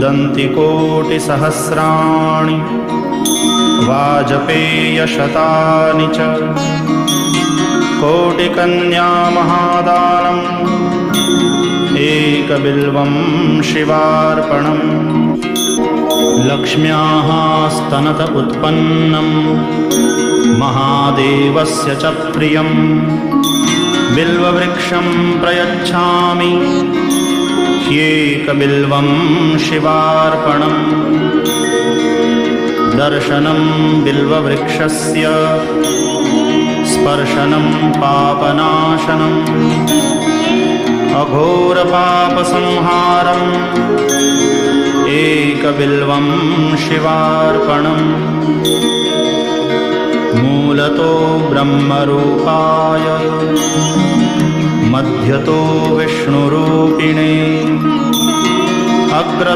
दन्तिकोटिसहस्राणि वाजपेयशतानि च कोटिकन्यामहादानम् एकबिल्वं शिवार्पणम् लक्ष्म्याः स्तनत उत्पन्नं महादेवस्य च प्रियं बिल्ववृक्षं प्रयच्छामि ह्येकबिल्वं शिवार्पणम् दर्शनं बिल्ववृक्षस्य स्पर्शनं पापनाशनम् अघोरपापसंहारम् एकबिल्वं शिवार्पणम् मूलतो ब्रह्मरूपाय मध्यतो विष्णुरूपिणे अग्र